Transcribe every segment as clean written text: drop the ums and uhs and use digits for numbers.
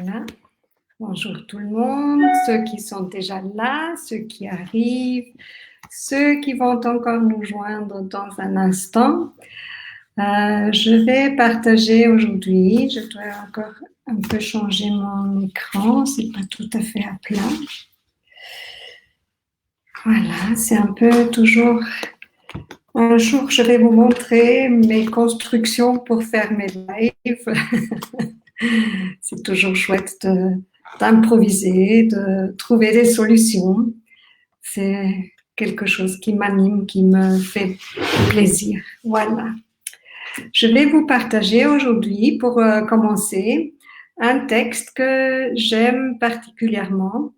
Voilà. Bonjour tout le monde, ceux qui sont déjà là, ceux qui arrivent, ceux qui vont encore nous joindre dans un instant. Je vais partager aujourd'hui, je dois encore un peu changer mon écran, c'est pas tout à fait à plat. Voilà, c'est un peu toujours... Un jour, je vais vous montrer mes constructions pour faire mes lives. C'est toujours chouette d'improviser, de trouver des solutions. C'est quelque chose qui m'anime, qui me fait plaisir. Voilà. Je vais vous partager aujourd'hui, pour commencer, un texte que j'aime particulièrement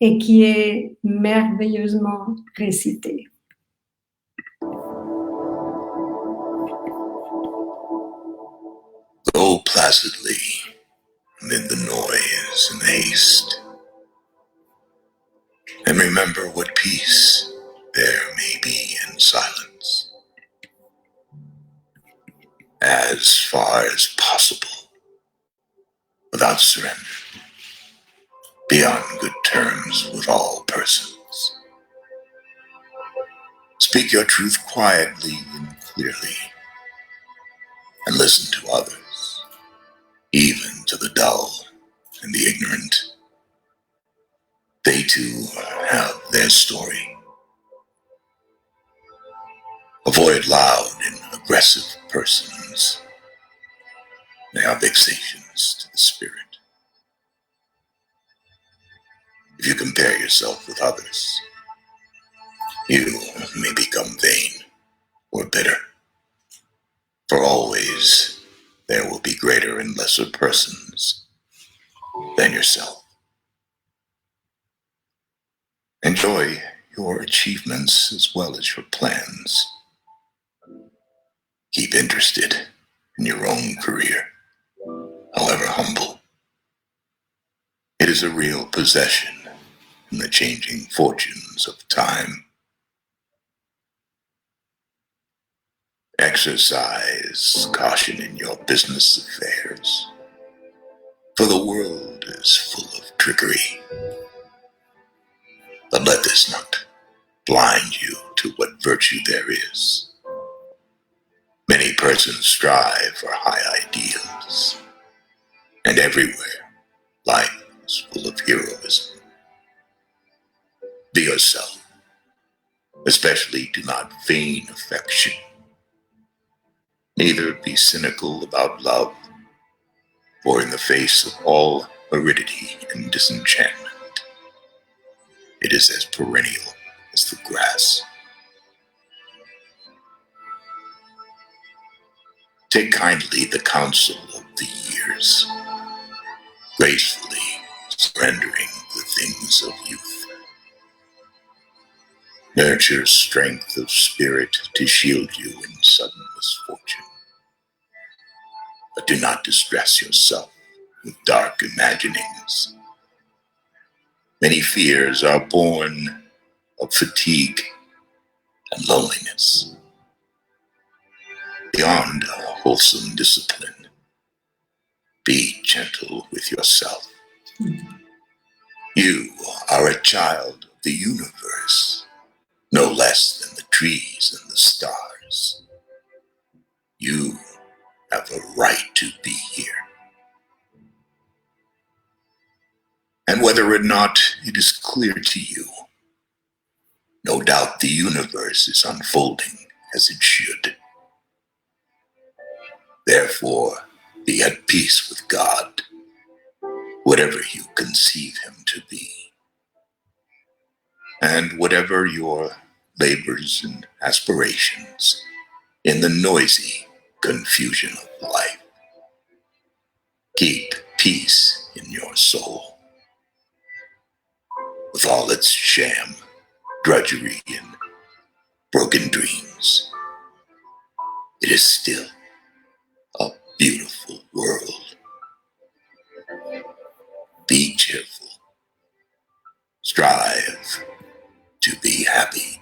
et qui est merveilleusement récité. Go placidly amid the noise and haste, and remember what peace there may be in silence. As far as possible, without surrender, be on good terms with all persons. Speak your truth quietly and clearly, and listen to others, even to the dull and the ignorant. They too have their story. Avoid loud and aggressive persons. They are vexations to the spirit. If you compare yourself with others, you may become vain or bitter. For always there will be greater and lesser persons than yourself. Enjoy your achievements as well as your plans. Keep interested in your own career, however humble. It is a real possession in the changing fortunes of time. Exercise caution in your business affairs, for the world is full of trickery. But let this not blind you to what virtue there is. Many persons strive for high ideals, and everywhere life is full of heroism. Be yourself, especially do not feign affection. Neither be cynical about love, for in the face of all aridity and disenchantment, it is as perennial as the grass. Take kindly the counsel of the years, gracefully surrendering the things of youth. Nurture strength of spirit to shield you in sudden misfortune. But do not distress yourself with dark imaginings. Many fears are born of fatigue and loneliness. Beyond a wholesome discipline, be gentle with yourself. You are a child of the universe, no less than the trees and the stars. You have a right to be here. And whether or not it is clear to you, no doubt the universe is unfolding as it should. Therefore, be at peace with God, whatever you conceive him to be. And whatever your labors and aspirations in the noisy confusion of life, keep peace in your soul. With all its sham, drudgery, and broken dreams, it is still a beautiful world. Be cheerful. Strive to be happy.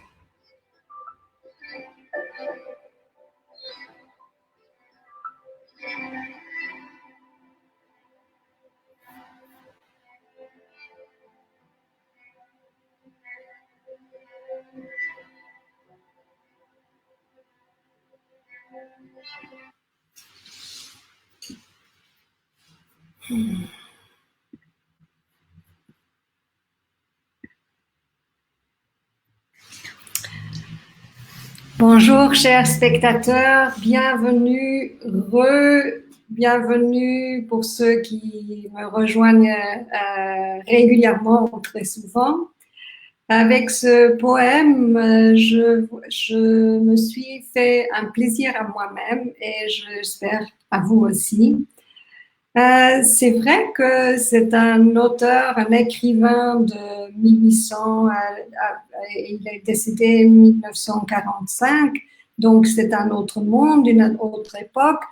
Bonjour chers spectateurs, bienvenue pour ceux qui me rejoignent régulièrement ou très souvent. Avec ce poème, je me suis fait un plaisir à moi-même et j'espère à vous aussi. C'est vrai que c'est un auteur, un écrivain de 1800, il est décédé en 1945, donc c'est un autre monde, une autre époque,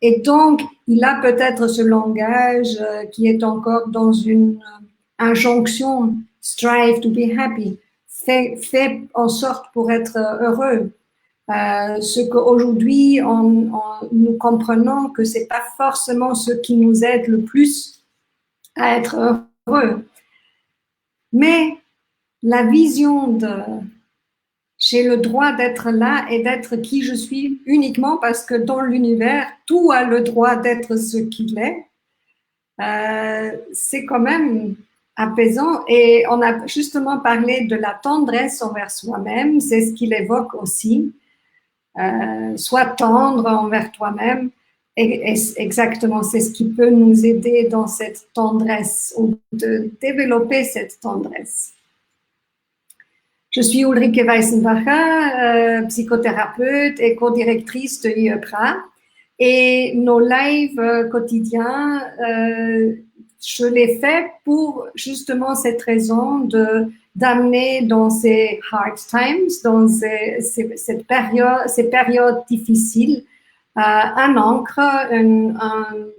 et donc il a peut-être ce langage qui est encore dans une injonction, strive to be happy, fais en sorte pour être heureux. Ce qu'aujourd'hui nous comprenons que c'est pas forcément ce qui nous aide le plus à être heureux. Mais la vision de j'ai le droit d'être là et d'être qui je suis uniquement parce que dans l'univers, tout a le droit d'être ce qu'il est, c'est quand même apaisant. Et on a justement parlé de la tendresse envers soi-même, c'est ce qu'il évoque aussi. Sois tendre envers toi-même. Et exactement, c'est ce qui peut nous aider dans cette tendresse ou de développer cette tendresse. Je suis Ulrike Weissenbacher, psychothérapeute et co-directrice de IEPRA. Et nos lives quotidiens, je les fais pour justement cette raison d'amener dans ces hard times, dans ces périodes difficiles, un ancre, un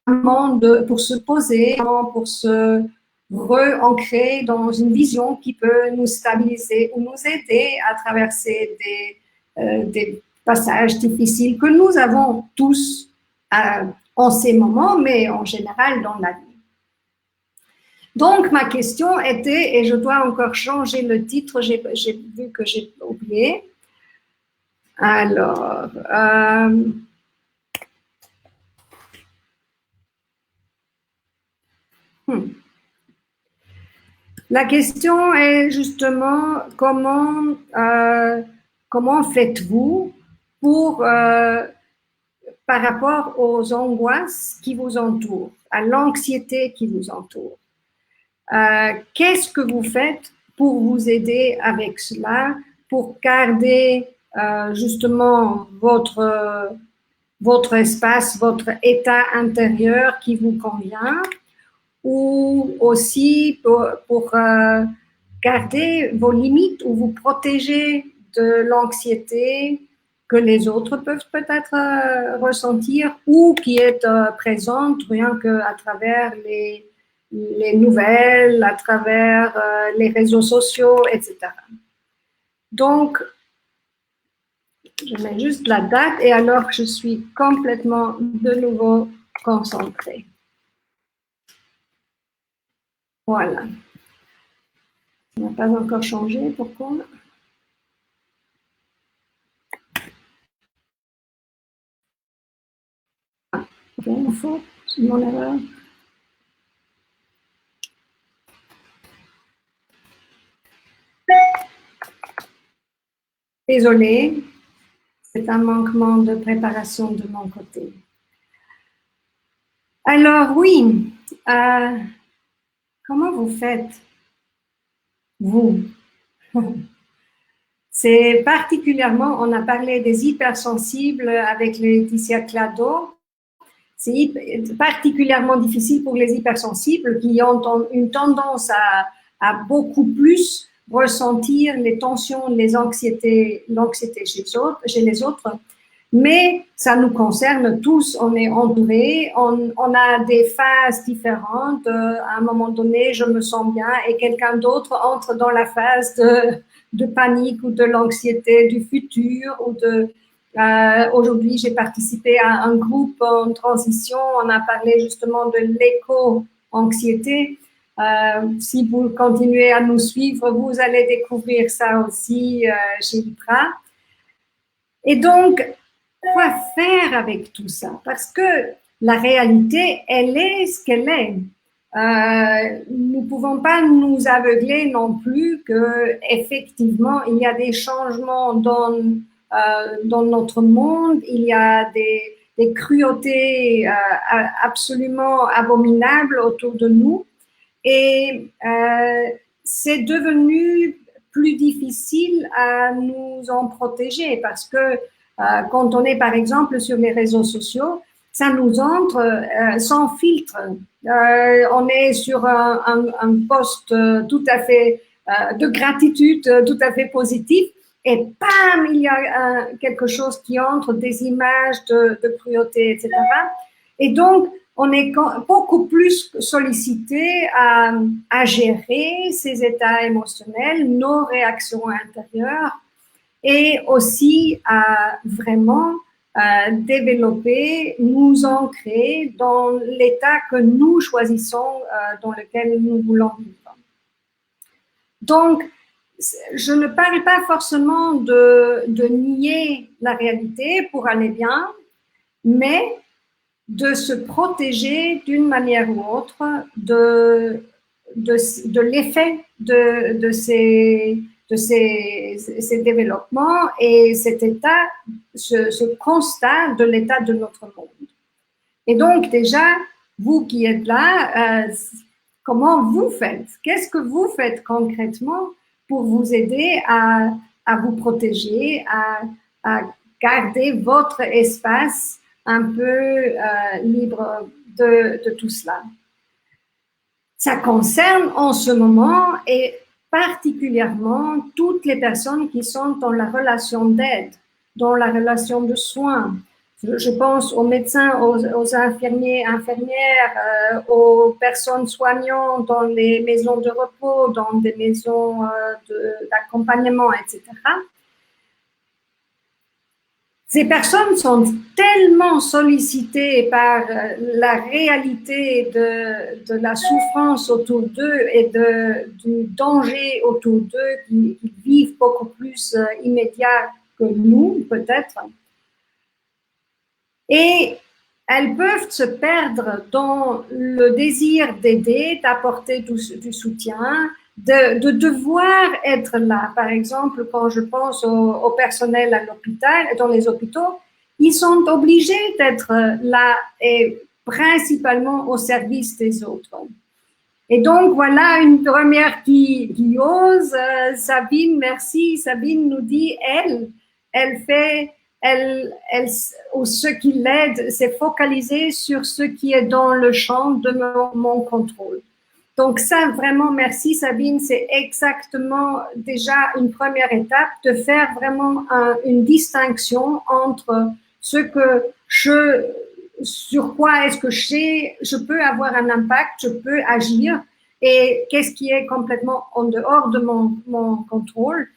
monde pour se poser, pour se re-ancrer dans une vision qui peut nous stabiliser ou nous aider à traverser des passages difficiles que nous avons tous en ces moments, mais en général dans la vie. Donc, ma question était, et je dois encore changer le titre, j'ai vu que j'ai oublié. Alors, la question est justement comment faites-vous pour, par rapport aux angoisses qui vous entourent, à l'anxiété qui vous entoure. Qu'est-ce que vous faites pour vous aider avec cela, pour garder justement votre espace, votre état intérieur qui vous convient, ou aussi pour garder vos limites ou vous protéger de l'anxiété que les autres peuvent peut-être ressentir ou qui est présente rien qu'à travers les nouvelles, à travers les réseaux sociaux, etc. Donc, je mets juste la date et alors je suis complètement de nouveau concentrée. Voilà. Ça n'a pas encore changé, pourquoi? Ah, ok, il faut, c'est mon erreur. Désolée, c'est un manquement de préparation de mon côté. Alors oui, comment vous faites, vous? C'est particulièrement, on a parlé des hypersensibles avec Laetitia Clado, c'est particulièrement difficile pour les hypersensibles qui ont une tendance à beaucoup plus ressentir les tensions, l'anxiété chez les autres. Mais ça nous concerne tous, on est entourés, on a des phases différentes. À un moment donné, je me sens bien et quelqu'un d'autre entre dans la phase de panique ou de l'anxiété du futur. Aujourd'hui, j'ai participé à un groupe en transition, on a parlé justement de l'éco-anxiété. Si vous continuez à nous suivre, vous allez découvrir ça aussi chez IEPRA. Et donc, quoi faire avec tout ça? Parce que la réalité, elle est ce qu'elle est. Nous ne pouvons pas nous aveugler non plus que effectivement il y a des changements dans notre monde, il y a des cruautés absolument abominables autour de nous et c'est devenu plus difficile à nous en protéger parce que quand on est par exemple sur les réseaux sociaux, ça nous entre sans filtre. On est sur un post tout à fait de gratitude, tout à fait positif, et bam, il y a quelque chose qui entre, des images de cruauté, etc. Et donc, on est beaucoup plus sollicité à gérer ces états émotionnels, nos réactions intérieures, et aussi à vraiment développer, nous ancrer dans l'état que nous choisissons, dans lequel nous voulons vivre. Donc, je ne parle pas forcément de nier la réalité pour aller bien, mais de se protéger d'une manière ou autre de l'effet de ces développements et cet état, ce constat de l'état de notre monde. Et donc déjà, vous qui êtes là, comment vous faites? Qu'est-ce que vous faites concrètement pour vous aider à vous protéger, à garder votre espace un peu libre de tout cela? Ça concerne en ce moment et particulièrement toutes les personnes qui sont dans la relation d'aide, dans la relation de soins. Je pense aux médecins, aux infirmiers, infirmières, aux personnes soignantes dans les maisons de repos, dans des maisons d'accompagnement, etc. Ces personnes sont tellement sollicitées par la réalité de la souffrance autour d'eux et du danger autour d'eux qui vivent beaucoup plus immédiat que nous, peut-être. Et elles peuvent se perdre dans le désir d'aider, d'apporter du soutien, de devoir être là. Par exemple, quand je pense au personnel à l'hôpital, dans les hôpitaux, ils sont obligés d'être là et principalement au service des autres. Et donc, voilà une première qui ose. Sabine, merci. Sabine nous dit, ou ce qui l'aide, c'est focaliser sur ce qui est dans le champ de mon contrôle. Donc ça, vraiment, merci Sabine, c'est exactement déjà une première étape de faire vraiment une distinction entre ce que sur quoi est-ce que je peux avoir un impact, je peux agir, et qu'est-ce qui est complètement en dehors de mon contrôle.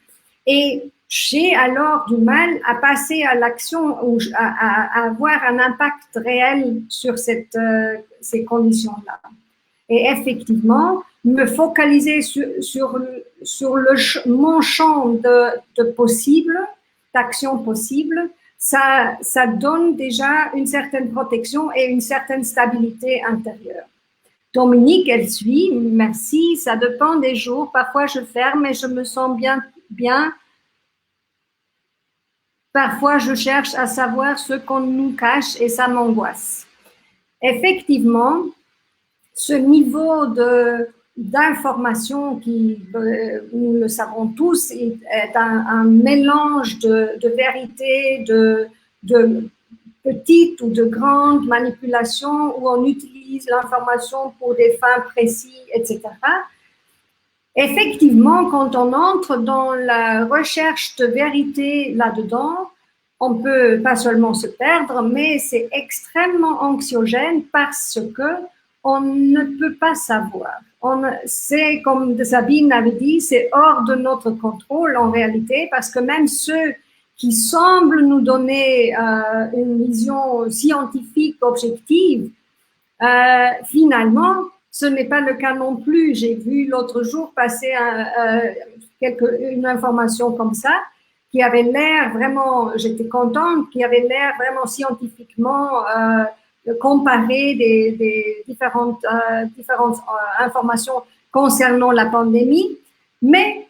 Et j'ai alors du mal à passer à l'action ou à avoir un impact réel sur ces conditions-là. Et effectivement, me focaliser sur mon champ de possibles, d'actions possibles, ça donne déjà une certaine protection et une certaine stabilité intérieure. Dominique, elle suit, merci, ça dépend des jours. Parfois, je ferme et je me sens bien. Parfois, je cherche à savoir ce qu'on nous cache et ça m'angoisse. Effectivement, ce niveau d'information qui, nous le savons tous, est un mélange de vérité, de petites ou de grandes manipulations où on utilise l'information pour des fins précises, etc. Effectivement, quand on entre dans la recherche de vérité là-dedans, on peut pas seulement se perdre, mais c'est extrêmement anxiogène parce que on ne peut pas savoir. C'est comme Sabine avait dit, c'est hors de notre contrôle en réalité, parce que même ceux qui semblent nous donner une vision scientifique objective, finalement, ce n'est pas le cas non plus. J'ai vu l'autre jour passer une information comme ça, qui avait l'air vraiment, j'étais contente, qui avait l'air vraiment scientifiquement comparer des différentes informations concernant la pandémie, mais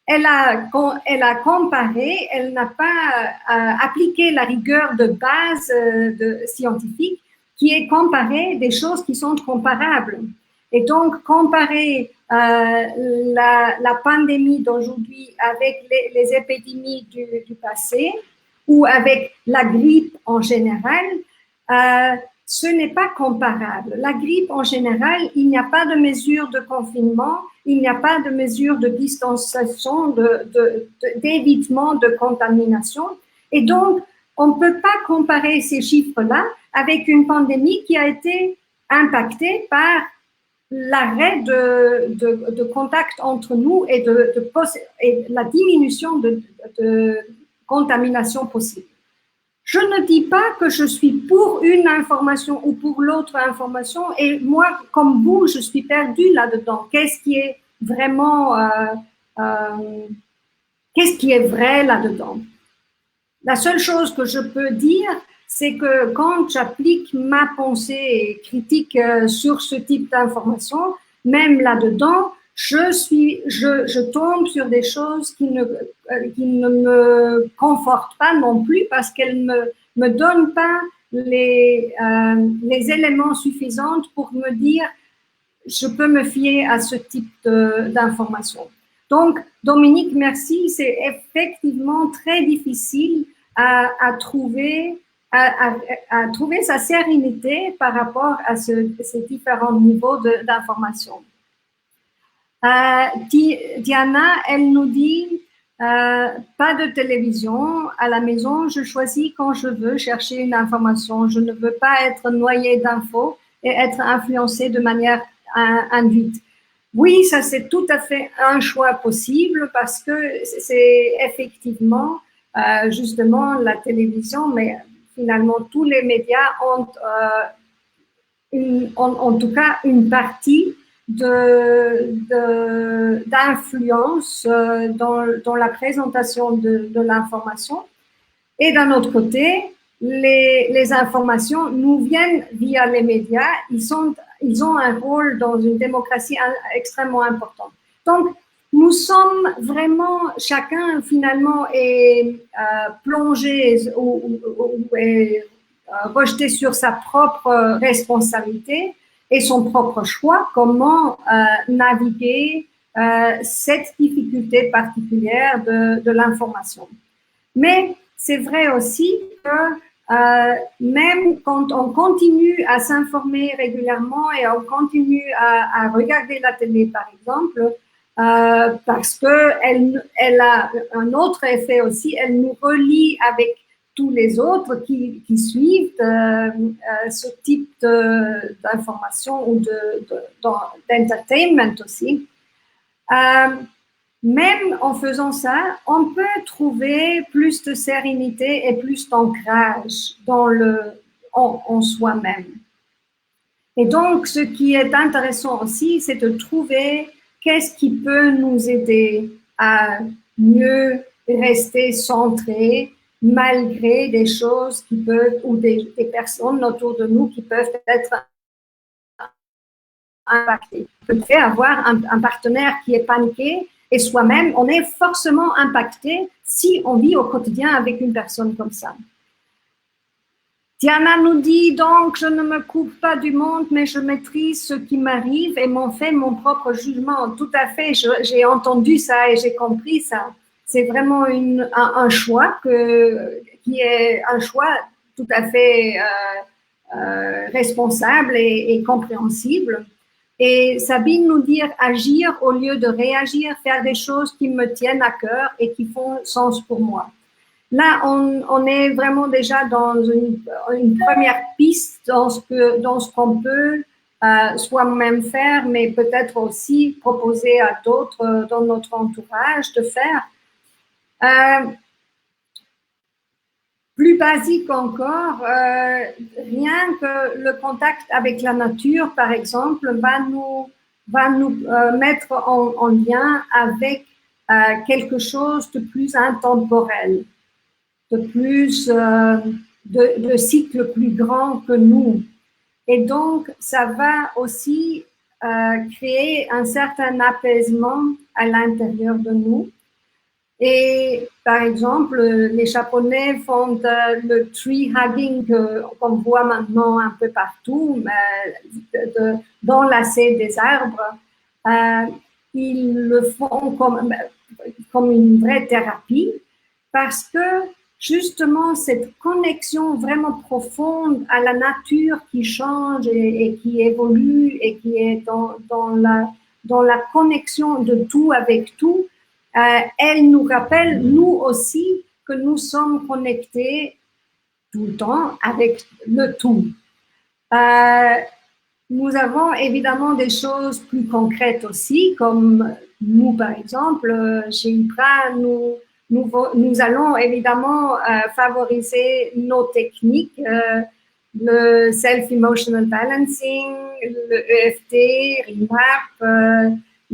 elle a comparé, elle n'a pas appliqué la rigueur de base scientifique qui est comparer des choses qui sont comparables. Et donc, comparer la pandémie d'aujourd'hui avec les épidémies du passé ou avec la grippe en général, ce n'est pas comparable. La grippe en général, il n'y a pas de mesure de confinement, il n'y a pas de mesure de distanciation, d'évitement de contamination. Et donc, on ne peut pas comparer ces chiffres-là avec une pandémie qui a été impactée par l'arrêt de contact entre nous et la diminution de contamination possible. Je ne dis pas que je suis pour une information ou pour l'autre information, et moi, comme vous, je suis perdue là-dedans. Qu'est-ce qui est vraiment, qu'est-ce qui est vrai là-dedans? La seule chose que je peux dire, c'est que quand j'applique ma pensée critique sur ce type d'information, même là-dedans, je tombe sur des choses qui ne me confortent pas non plus parce qu'elles me donnent pas les éléments suffisants pour me dire je peux me fier à ce type d'information. Donc, Dominique, merci. C'est effectivement très difficile à trouver sa sérénité par rapport à ces différents niveaux d'information. Diana, elle nous dit pas de télévision à la maison, je choisis quand je veux chercher une information. Je ne veux pas être noyée d'infos et être influencée de manière induite. Oui, ça c'est tout à fait un choix possible parce que c'est effectivement justement la télévision, mais finalement tous les médias ont en tout cas une partie d'influence dans la présentation de l'information. Et d'un autre côté, les informations nous viennent via les médias. Ils ont un rôle dans une démocratie extrêmement important. Donc, nous sommes vraiment, chacun finalement est plongé ou est rejeté sur sa propre responsabilité et son propre choix, comment naviguer cette difficulté particulière de l'information. Mais c'est vrai aussi que même quand on continue à s'informer régulièrement et on continue à regarder la télé, par exemple, parce qu'elle a un autre effet aussi, elle nous relie avec tous les autres qui suivent ce type d'information ou d'entertainment aussi. Même en faisant ça, on peut trouver plus de sérénité et plus d'ancrage en soi-même. Et donc, ce qui est intéressant aussi, c'est de trouver qu'est-ce qui peut nous aider à mieux rester centrés malgré des choses qui peuvent, ou des personnes autour de nous qui peuvent être impactées. On peut avoir un partenaire qui est paniqué et soi-même, on est forcément impacté si on vit au quotidien avec une personne comme ça. Diana nous dit donc, je ne me coupe pas du monde, mais je maîtrise ce qui m'arrive et m'en fais mon propre jugement. Tout à fait, j'ai entendu ça et j'ai compris ça. C'est vraiment un choix qui est un choix tout à fait responsable et compréhensible. Et Sabine nous dit agir au lieu de réagir, faire des choses qui me tiennent à cœur et qui font sens pour moi. Là, on est vraiment déjà dans une première piste dans ce qu'on peut soi-même faire, mais peut-être aussi proposer à d'autres dans notre entourage de faire. Plus basique encore, rien que le contact avec la nature, par exemple, va nous mettre en lien avec quelque chose de plus intemporel, de plus, de cycle plus grand que nous. Et donc, ça va aussi créer un certain apaisement à l'intérieur de nous. Et par exemple, les Japonais font le tree hugging qu'on voit maintenant un peu partout, d'enlacer des arbres. Ils le font comme une vraie thérapie parce que justement cette connexion vraiment profonde à la nature qui change et qui évolue et qui est dans la connexion de tout avec tout, elle nous rappelle, nous aussi, que nous sommes connectés tout le temps avec le tout. Nous avons évidemment des choses plus concrètes aussi, comme nous, par exemple, chez IPRA, nous allons évidemment favoriser nos techniques, le Self-Emotional Balancing, le EFT, REMAP,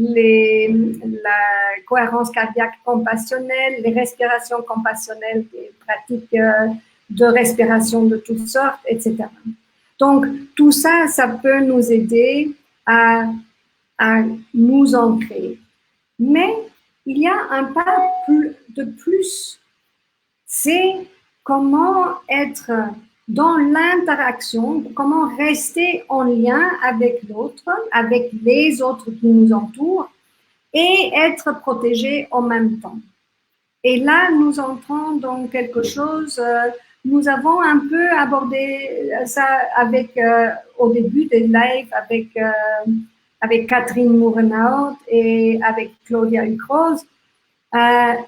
la cohérence cardiaque compassionnelle, les respirations compassionnelles, les pratiques de respiration de toutes sortes, etc. Donc, tout ça, ça peut nous aider à nous ancrer. Mais il y a un pas de plus. C'est comment être dans l'interaction, comment rester en lien avec l'autre, avec les autres qui nous entourent et être protégé en même temps. Et là, nous entrons dans quelque chose, nous avons un peu abordé ça avec, au début des lives avec Catherine Mourenaud et avec Claudia Ucrose.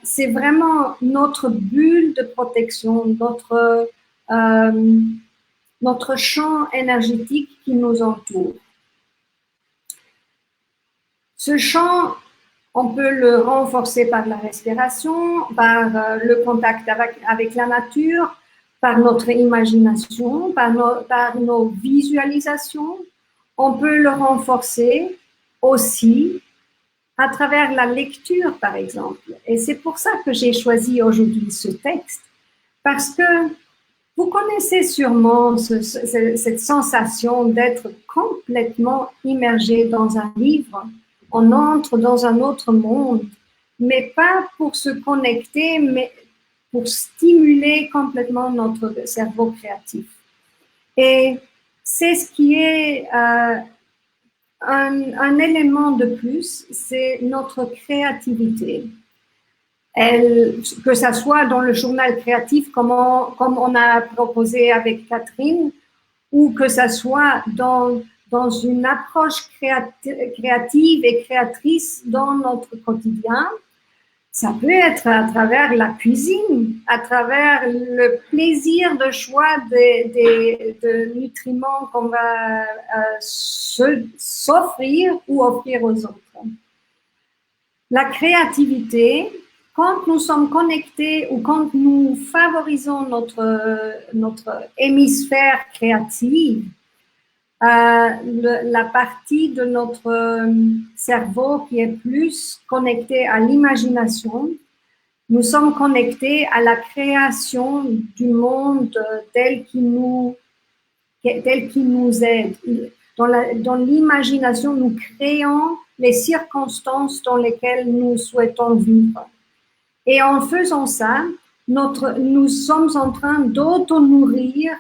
C'est vraiment notre bulle de protection, notre champ énergétique qui nous entoure. Ce champ, on peut le renforcer par la respiration, par le contact avec la nature, par notre imagination, par nos visualisations. On peut le renforcer aussi à travers la lecture, par exemple. Et c'est pour ça que j'ai choisi aujourd'hui ce texte, parce que vous connaissez sûrement cette sensation d'être complètement immergé dans un livre. On entre dans un autre monde, mais pas pour se connecter, mais pour stimuler complètement notre cerveau créatif. Et c'est ce qui est un élément de plus, c'est notre créativité. Que ça soit dans le journal créatif, comme on a proposé avec Catherine, ou que ça soit dans une approche créative et créatrice dans notre quotidien. Ça peut être à travers la cuisine, à travers le plaisir de choix de nutriments qu'on va s'offrir ou offrir aux autres. La créativité, quand nous sommes connectés ou quand nous favorisons notre hémisphère créatif, la partie de notre cerveau qui est plus connectée à l'imagination, nous sommes connectés à la création du monde tel qu'il nous aide. Dans l'imagination, nous créons les circonstances dans lesquelles nous souhaitons vivre. Et en faisant ça, nous sommes en train d'auto-nourrir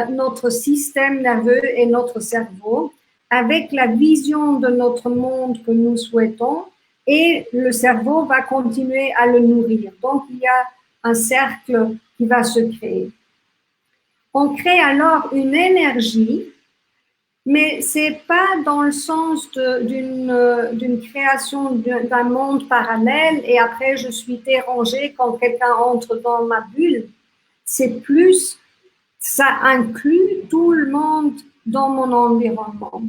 notre système nerveux et notre cerveau avec la vision de notre monde que nous souhaitons, et le cerveau va continuer à le nourrir. Donc, il y a un cercle qui va se créer. On crée alors une énergie, mais c'est pas dans le sens d'une création d'un monde parallèle et après je suis dérangée quand quelqu'un entre dans ma bulle. C'est plus, ça inclut tout le monde dans mon environnement.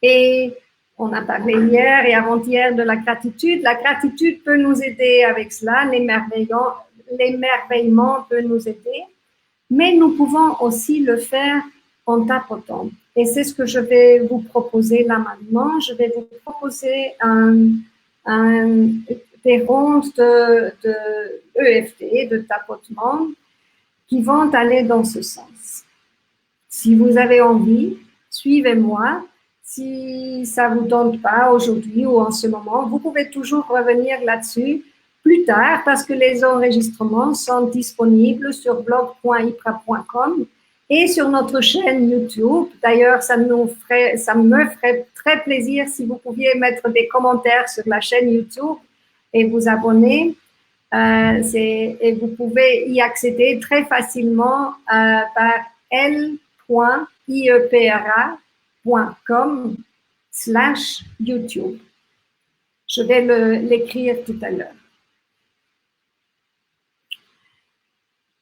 Et on a parlé hier et avant-hier de la gratitude. La gratitude peut nous aider avec cela, l'émerveillement peut nous aider, mais nous pouvons aussi le faire en tapotant. Et c'est ce que je vais vous proposer là maintenant. Je vais vous proposer des rondes de EFT, de tapotement, qui vont aller dans ce sens. Si vous avez envie, suivez-moi. Si ça ne vous tente pas aujourd'hui ou en ce moment, vous pouvez toujours revenir là-dessus plus tard parce que les enregistrements sont disponibles sur blog.ipra.com et sur notre chaîne YouTube. D'ailleurs, ça me ferait très plaisir si vous pouviez mettre des commentaires sur la chaîne YouTube et vous abonner. Et vous pouvez y accéder très facilement par l.iepra.com/YouTube. Je vais l'écrire tout à l'heure.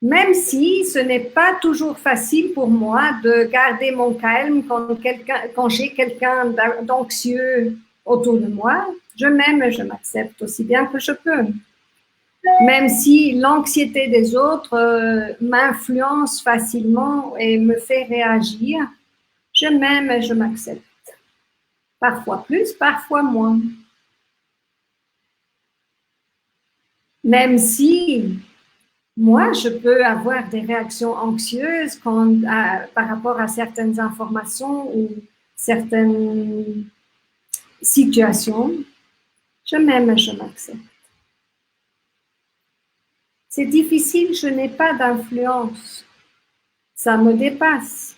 Même si ce n'est pas toujours facile pour moi de garder mon calme quand j'ai quelqu'un d'anxieux autour de moi, je m'aime et je m'accepte aussi bien que je peux. Même si l'anxiété des autres m'influence facilement et me fait réagir, je m'aime et je m'accepte. Parfois plus, parfois moins. Même si moi, je peux avoir des réactions anxieuses par rapport à certaines informations ou certaines situations, je m'aime et je m'accepte. C'est difficile, je n'ai pas d'influence. Ça me dépasse.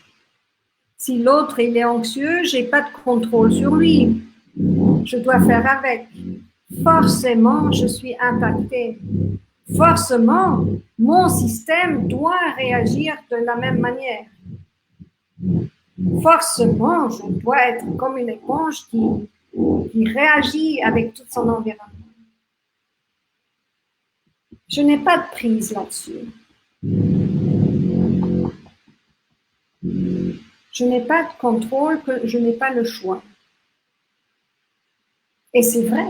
Si l'autre il est anxieux, je n'ai pas de contrôle sur lui. Je dois faire avec. Forcément, je suis impactée. Forcément, mon système doit réagir de la même manière. Forcément, je dois être comme une éponge qui réagit avec tout son environnement. Je n'ai pas de prise là-dessus. Je n'ai pas de contrôle, je n'ai pas le choix. Et c'est vrai.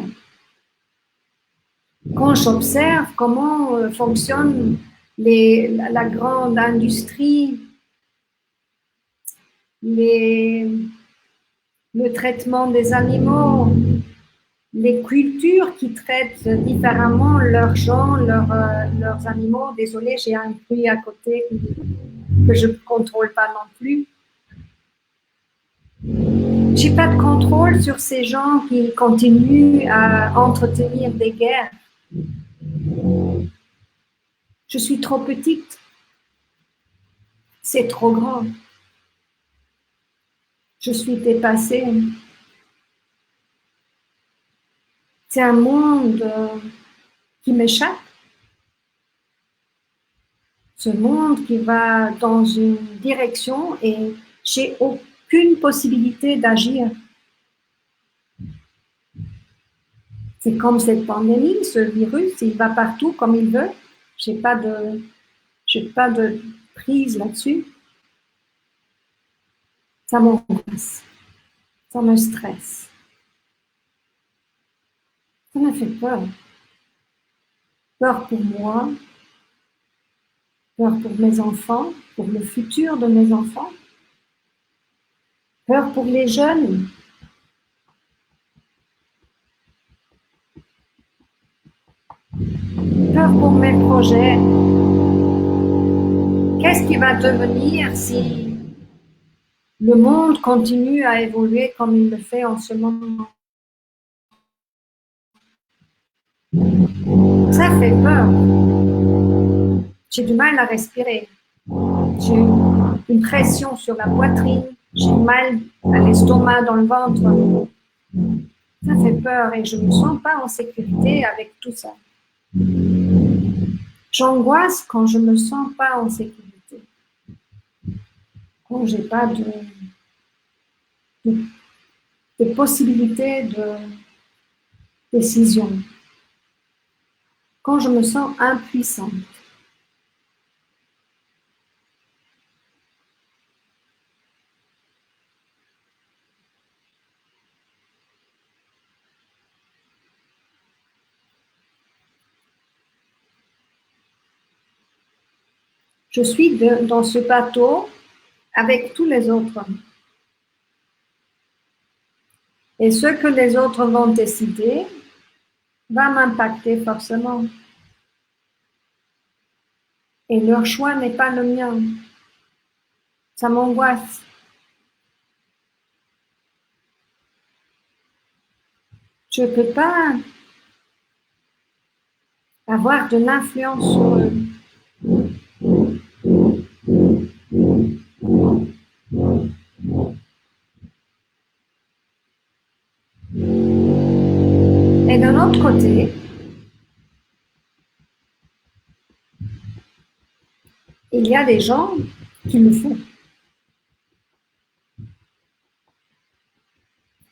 Quand j'observe comment fonctionne la grande industrie, le traitement des animaux, les cultures qui traitent différemment leurs gens, leurs animaux. Désolée, j'ai un bruit à côté que je ne contrôle pas non plus. Je n'ai pas de contrôle sur ces gens qui continuent à entretenir des guerres. Je suis trop petite. C'est trop grand. Je suis dépassée. C'est un monde qui m'échappe. Ce monde qui va dans une direction et j'ai aucune possibilité d'agir. C'est comme cette pandémie, ce virus, il va partout comme il veut. J'ai pas de prise là-dessus. Ça m'angoisse, ça me stresse. Ça me fait peur. Peur pour moi, peur pour mes enfants, pour le futur de mes enfants, peur pour les jeunes. Peur pour mes projets. Qu'est-ce qui va devenir si le monde continue à évoluer comme il le fait en ce moment? Ça fait peur. J'ai du mal à respirer. J'ai une pression sur la poitrine. J'ai mal à l'estomac, dans le ventre. Ça fait peur et je ne me sens pas en sécurité avec tout ça. J'angoisse quand je ne me sens pas en sécurité. Quand je n'ai pas de possibilité de décision. Quand je me sens impuissante. Je suis dans ce bateau avec tous les autres. Et ce que les autres vont décider, va m'impacter forcément. Et leur choix n'est pas le mien. Ça m'angoisse. Je ne peux pas avoir de l'influence sur eux. Et d'un autre côté, il y a des gens qui le font.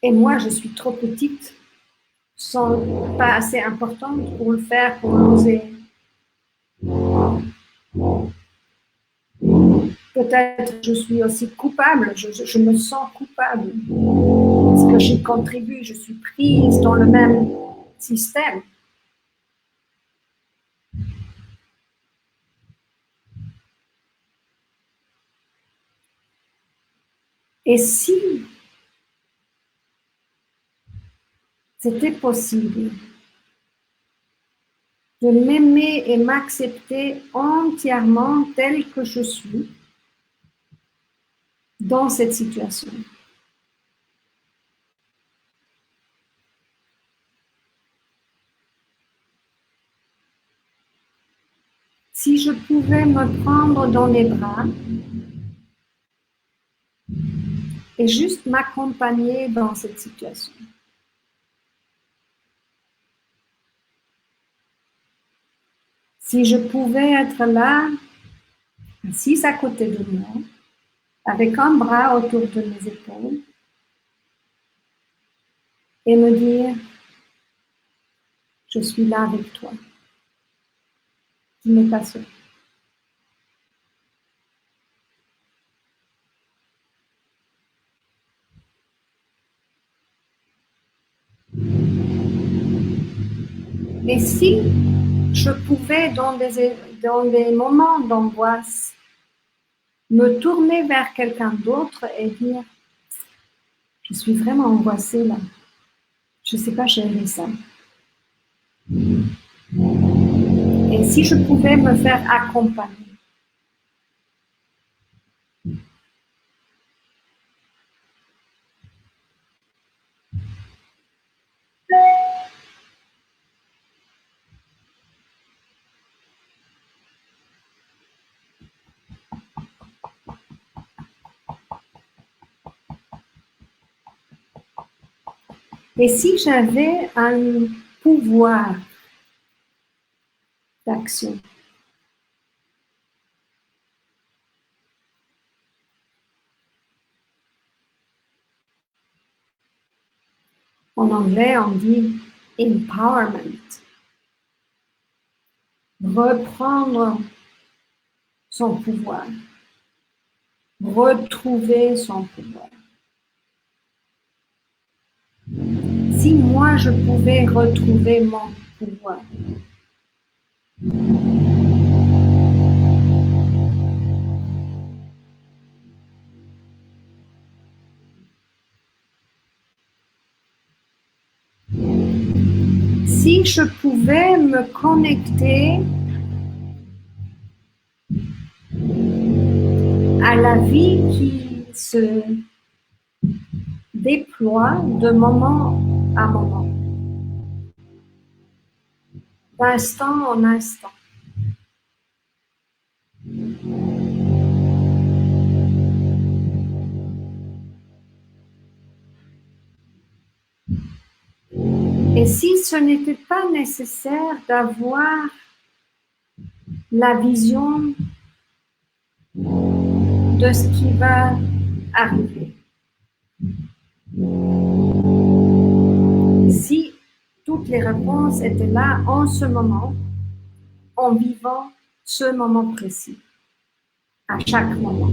Et moi, je suis trop petite, pas assez importante pour le faire, pour l'oser. Peut-être je suis aussi coupable, je me sens coupable. Parce que j'y contribue, je suis prise dans le même système. Et si c'était possible de m'aimer et m'accepter entièrement tel que je suis dans cette situation. Si je pouvais me prendre dans les bras et juste m'accompagner dans cette situation. Si je pouvais être là, assise à côté de moi, avec un bras autour de mes épaules, et me dire, je suis là avec toi. Tu n'es pas seul. Et si je pouvais, dans des moments d'angoisse, me tourner vers quelqu'un d'autre et dire, je suis vraiment angoissée là, je ne sais pas gérer ça. Et si je pouvais me faire accompagner. Et si j'avais un pouvoir d'action, en anglais on dit empowerment, reprendre son pouvoir, retrouver son pouvoir. Si moi je pouvais retrouver mon pouvoir, si je pouvais me connecter à la vie qui se déploie de moment à moment, d'instant en instant. Et si ce n'était pas nécessaire d'avoir la vision de ce qui va arriver, si toutes les réponses étaient là en ce moment, en vivant ce moment précis, à chaque moment.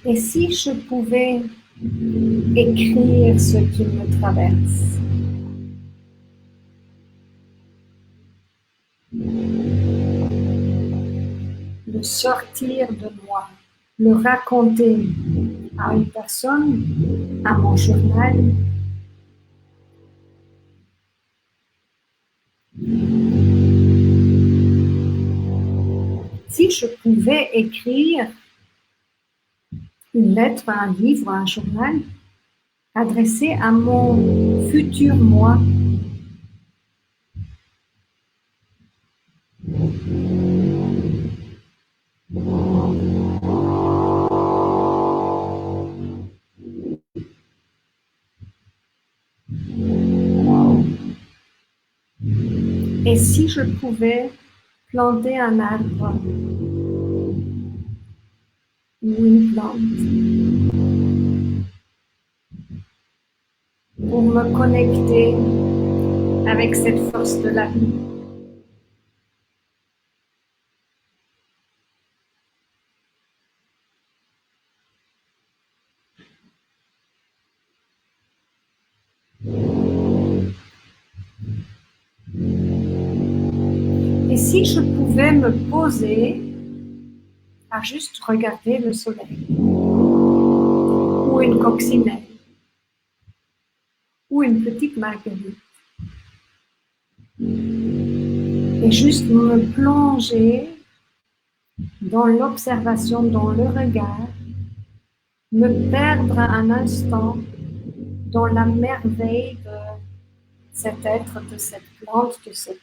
Et si je pouvais écrire ce qui me traverse, le sortir de moi, le raconter à une personne, à mon journal, si je pouvais écrire une lettre, un livre, un journal, adressé à mon futur moi, et si je pouvais planter un arbre ou une plante pour me connecter avec cette force de la vie. Et si je pouvais me poser à juste regarder le soleil, ou une coccinelle, ou une petite marguerite, et juste me plonger dans l'observation, dans le regard, me perdre un instant dans la merveille de cet être, de cette plante, de cette,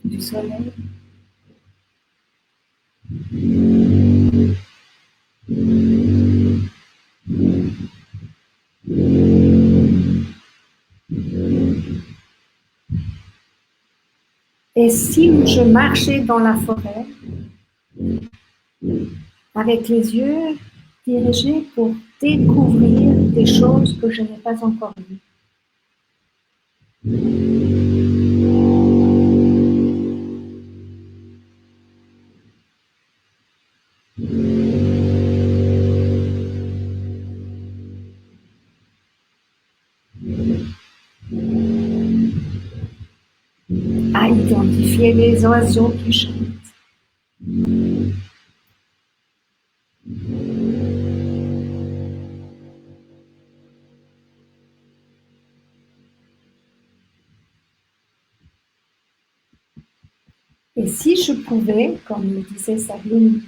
du soleil. Et si je marchais dans la forêt, avec les yeux dirigés pour découvrir des choses que je n'ai pas encore vues. À identifier les oiseaux qui chantent. Et si je pouvais, comme le disait Sabine,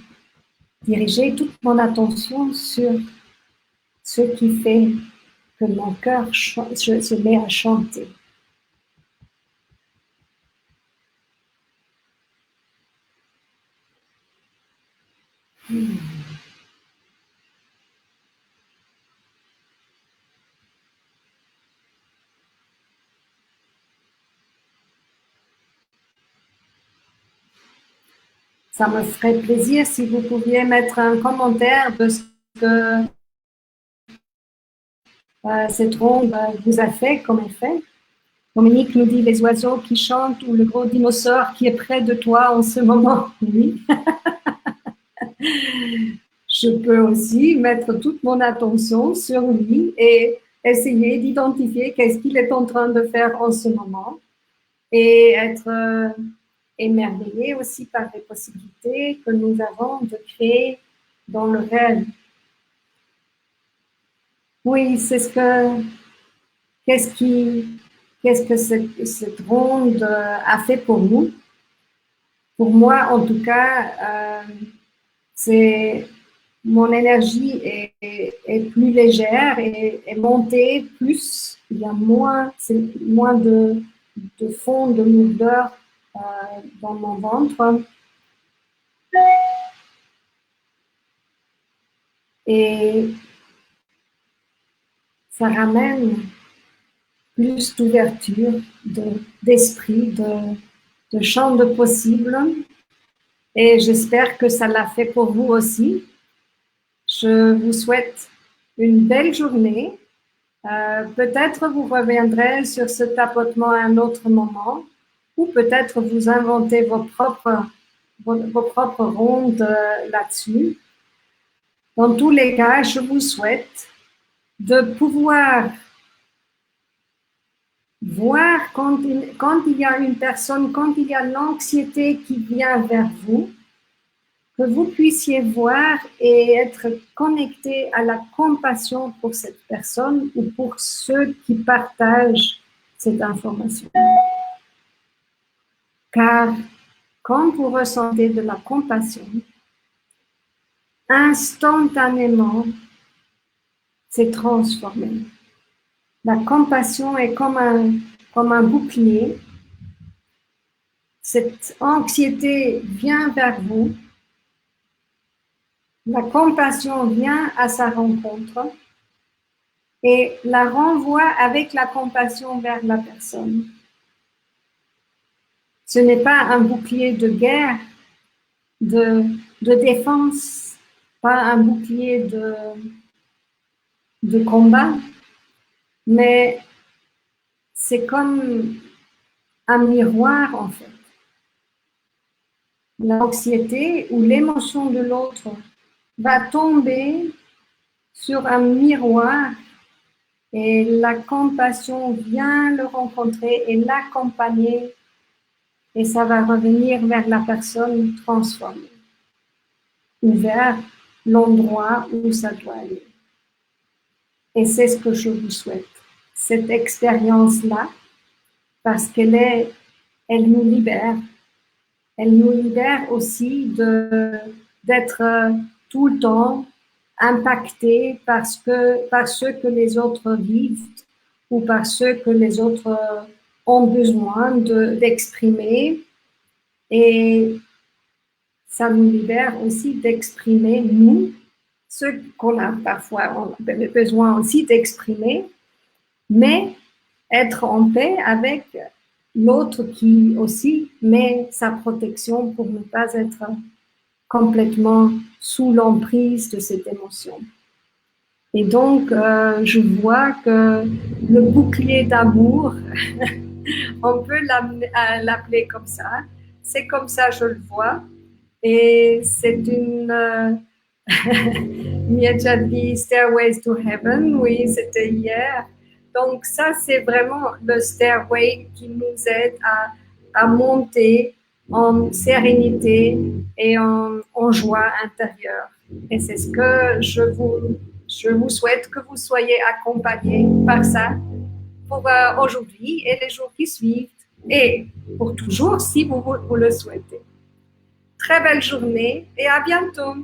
diriger toute mon attention sur ce qui fait que mon cœur se met à chanter. Ça me ferait plaisir si vous pouviez mettre un commentaire de ce que cette ronde vous a fait comme effet. Dominique nous dit les oiseaux qui chantent ou le gros dinosaure qui est près de toi en ce moment. Oui. Je peux aussi mettre toute mon attention sur lui et essayer d'identifier qu'est-ce qu'il est en train de faire en ce moment et être émerveillé aussi par les possibilités que nous avons de créer dans le réel. Oui, c'est ce que, qu'est-ce que cette ronde a fait pour nous. Pour moi, en tout cas, c'est mon énergie est plus légère et est montée plus. Il y a moins de fond, de lourdeur dans mon ventre. Et ça ramène plus d'ouverture d'esprit, de champ de possibles. Et j'espère que ça l'a fait pour vous aussi. Je vous souhaite une belle journée. Peut-être vous reviendrez sur ce tapotement à un autre moment, ou peut-être vous inventez vos propres rondes là-dessus. Dans tous les cas, je vous souhaite de pouvoir voir quand il y a une personne, quand il y a l'anxiété qui vient vers vous, que vous puissiez voir et être connecté à la compassion pour cette personne ou pour ceux qui partagent cette information. Car quand vous ressentez de la compassion, instantanément, c'est transformé. La compassion est comme un bouclier. Cette anxiété vient vers vous. La compassion vient à sa rencontre et la renvoie avec la compassion vers la personne. Ce n'est pas un bouclier de guerre, de défense, pas un bouclier de combat, mais c'est comme un miroir en fait. L'anxiété ou l'émotion de l'autre va tomber sur un miroir et la compassion vient le rencontrer et l'accompagner et ça va revenir vers la personne transformée ou vers l'endroit où ça doit aller. Et c'est ce que je vous souhaite, cette expérience-là, parce elle nous libère. Elle nous libère aussi d'être tout le temps impacté par ce que les autres vivent ou par ce que les autres ont besoin d'exprimer. Et ça nous libère aussi d'exprimer, nous, ce qu'on a parfois besoin aussi d'exprimer, mais être en paix avec l'autre qui aussi met sa protection pour ne pas être complètement sous l'emprise de cette émotion. Et donc, je vois que le bouclier d'amour, on peut l'appeler comme ça, c'est comme ça je le vois. Et c'est une... Mia dit Stairways to Heaven, oui, c'était hier. Donc ça, c'est vraiment le stairway qui nous aide à monter en sérénité et en joie intérieure. Et c'est ce que je vous souhaite que vous soyez accompagnés par ça pour aujourd'hui et les jours qui suivent et pour toujours si vous le souhaitez. Très belle journée et à bientôt.